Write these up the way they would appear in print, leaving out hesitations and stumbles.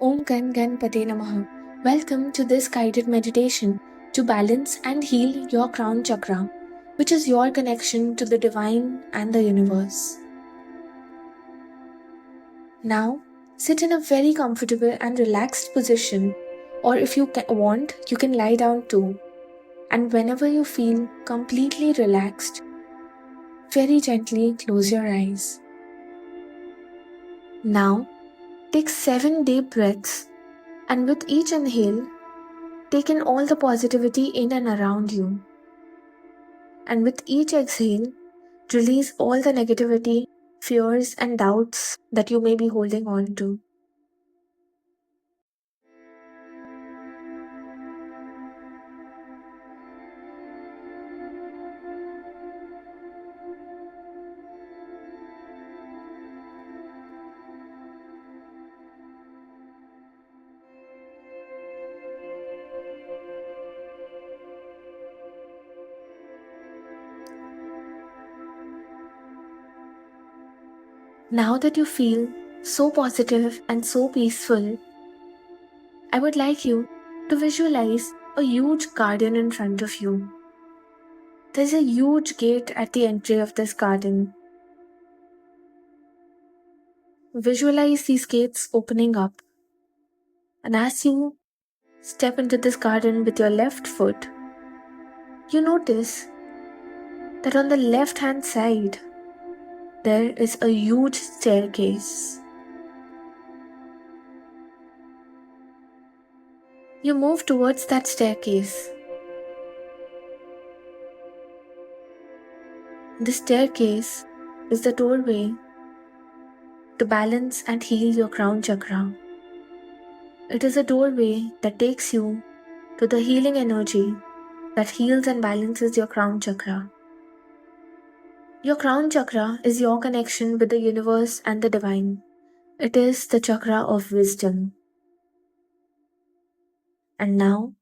Om Gan Ganpate Namaha. Welcome to this guided meditation to balance and heal your crown chakra, which is your connection to the divine and the universe. Now, sit in a very comfortable and relaxed position, or if you want, you can lie down too. And whenever you feel completely relaxed, very gently close your eyes. Now, take 7 deep breaths, and with each inhale, take in all the positivity in and around you. And with each exhale, release all the negativity, fears, and doubts that you may be holding on to. Now that you feel so positive and so peaceful, I would like you to visualize a huge garden in front of you. There's a huge gate at the entry of this garden. Visualize these gates opening up. And as you step into this garden with your left foot, you notice that on the left hand side, there is a huge staircase. You move towards that staircase. The staircase is the doorway to balance and heal your crown chakra. It is a doorway that takes you to the healing energy that heals and balances your crown chakra. Your crown chakra is your connection with the universe and the divine. It is the chakra of wisdom. And now,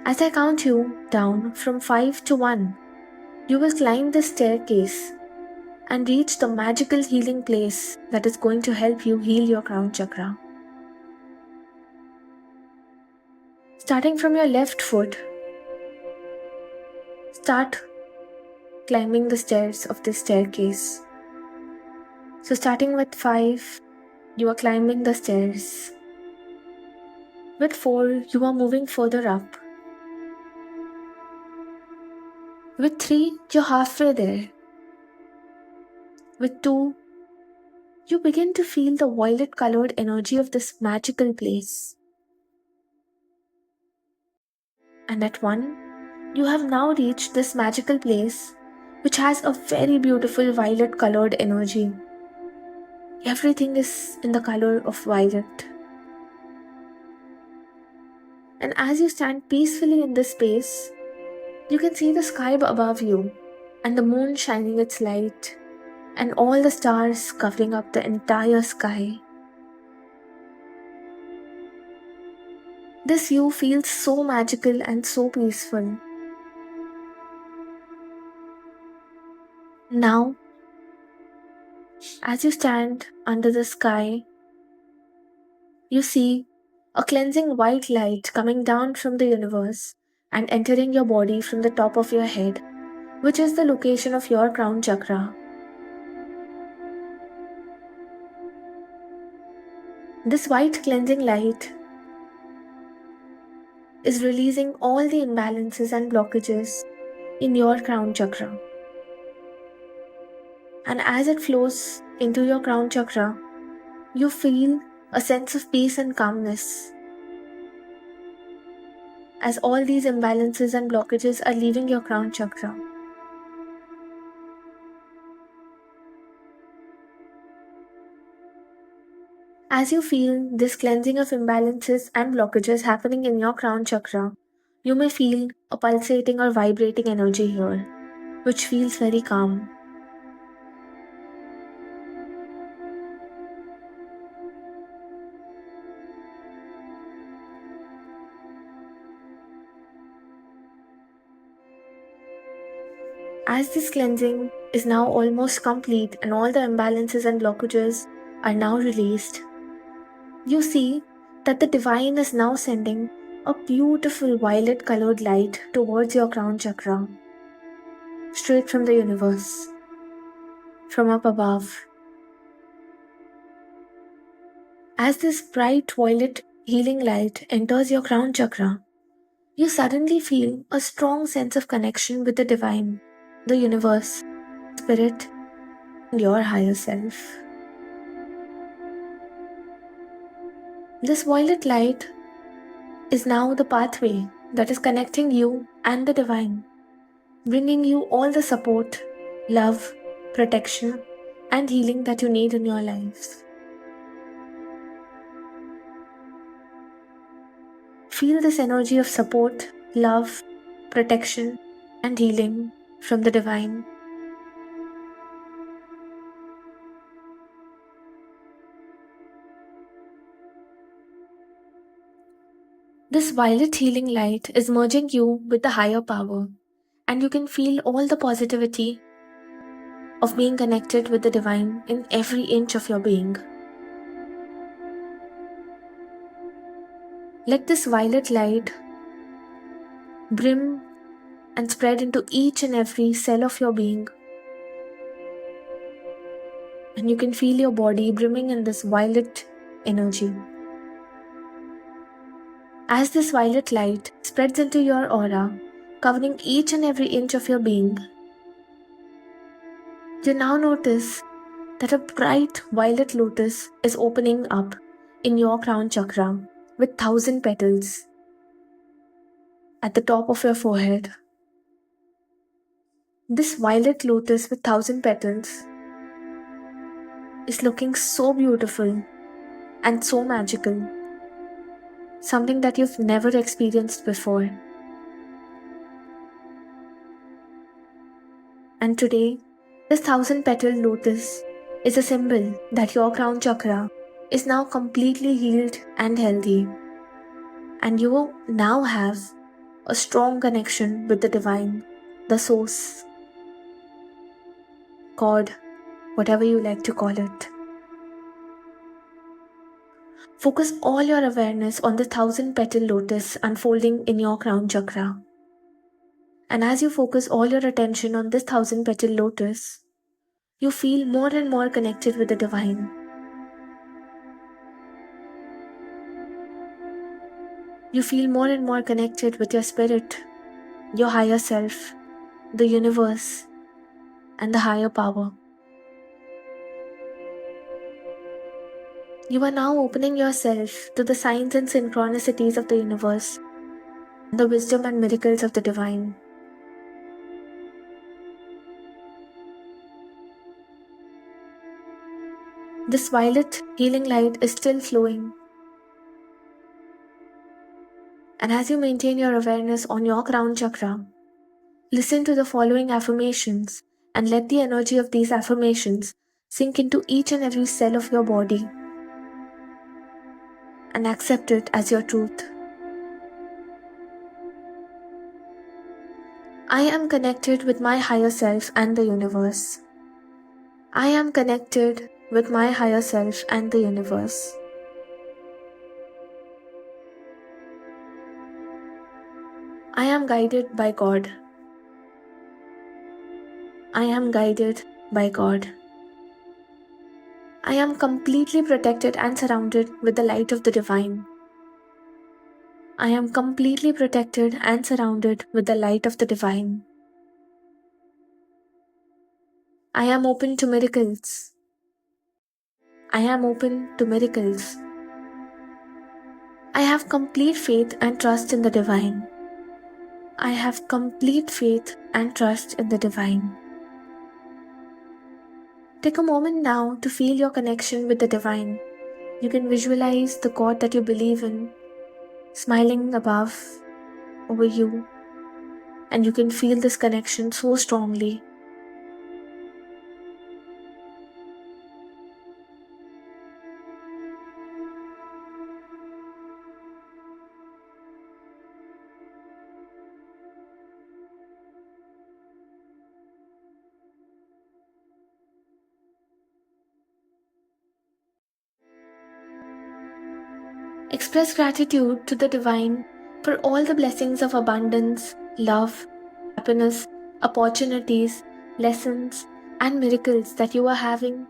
as I count you down from 5 to 1, you will climb the staircase and reach the magical healing place that is going to help you heal your crown chakra. Starting from your left foot, start climbing the stairs of this staircase. So starting with 5, you are climbing the stairs. With 4, you are moving further up. With 3, you're halfway there. With 2, you begin to feel the violet colored energy of this magical place. And at 1, you have now reached this magical place which has a very beautiful violet colored energy. Everything is in the color of violet. And as you stand peacefully in this space, you can see the sky above you and the moon shining its light and all the stars covering up the entire sky. This view feels so magical and so peaceful. Now, as you stand under the sky, you see a cleansing white light coming down from the universe and entering your body from the top of your head, which is the location of your crown chakra. This white cleansing light is releasing all the imbalances and blockages in your crown chakra. And as it flows into your crown chakra, you feel a sense of peace and calmness as all these imbalances and blockages are leaving your crown chakra. As you feel this cleansing of imbalances and blockages happening in your crown chakra, you may feel a pulsating or vibrating energy here, which feels very calm. As this cleansing is now almost complete and all the imbalances and blockages are now released, You see that the divine is now sending a beautiful violet colored light towards your crown chakra, straight from the universe, from up above. As this bright violet healing light enters your crown chakra, you suddenly feel a strong sense of connection with the divine, the universe, spirit, and your higher self. This violet light is now the pathway that is connecting you and the divine, bringing you all the support, love, protection, and healing that you need in your lives. Feel this energy of support, love, protection, and healing from the divine. This violet healing light is merging you with the higher power, and you can feel all the positivity of being connected with the divine in every inch of your being. Let this violet light brim and spread into each and every cell of your being. And you can feel your body brimming in this violet energy. As this violet light spreads into your aura, covering each and every inch of your being, you now notice that a bright violet lotus is opening up in your crown chakra with 1,000 petals at the top of your forehead. This violet lotus with 1,000 petals is looking so beautiful and so magical, something that you've never experienced before. And today, this 1,000 petal lotus is a symbol that your crown chakra is now completely healed and healthy, and you now have a strong connection with the divine, the source, God, whatever you like to call it. Focus all your awareness on the 1,000 petal lotus unfolding in your crown chakra. And as you focus all your attention on this 1,000 petal lotus, you feel more and more connected with the divine. You feel more and more connected with your spirit, your higher self, the universe, and the higher power. You are now opening yourself to the signs and synchronicities of the universe, the wisdom and miracles of the divine. This violet healing light is still flowing. And as you maintain your awareness on your crown chakra, listen to the following affirmations and let the energy of these affirmations sink into each and every cell of your body and accept it as your truth. I am connected with my higher self and the universe. I am connected with my higher self and the universe. I am guided by God. I am guided by God. I am completely protected and surrounded with the light of the divine. I am completely protected and surrounded with the light of the divine. I am open to miracles. I am open to miracles. I have complete faith and trust in the divine. I have complete faith and trust in the divine. Take a moment now to feel your connection with the divine. You can visualize the God that you believe in smiling above over you, and you can feel this connection so strongly. Express gratitude to the divine for all the blessings of abundance, love, happiness, opportunities, lessons, and miracles that you are having,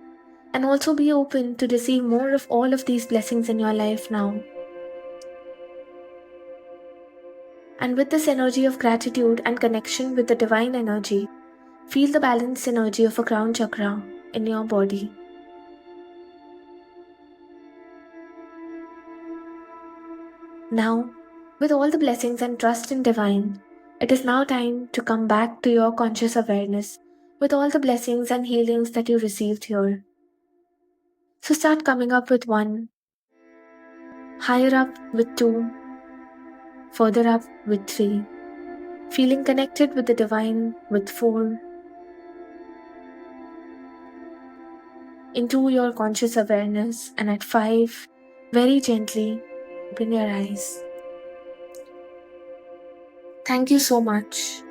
and also be open to receive more of all of these blessings in your life now. And with this energy of gratitude and connection with the divine energy, feel the balanced energy of a crown chakra in your body. Now, with all the blessings and trust in divine, it is now time to come back to your conscious awareness with all the blessings and healings that you received here. So start coming up with 1, higher up with 2, further up with 3, feeling connected with the divine with 4, into your conscious awareness, and at 5, very gently open your eyes. Thank you so much.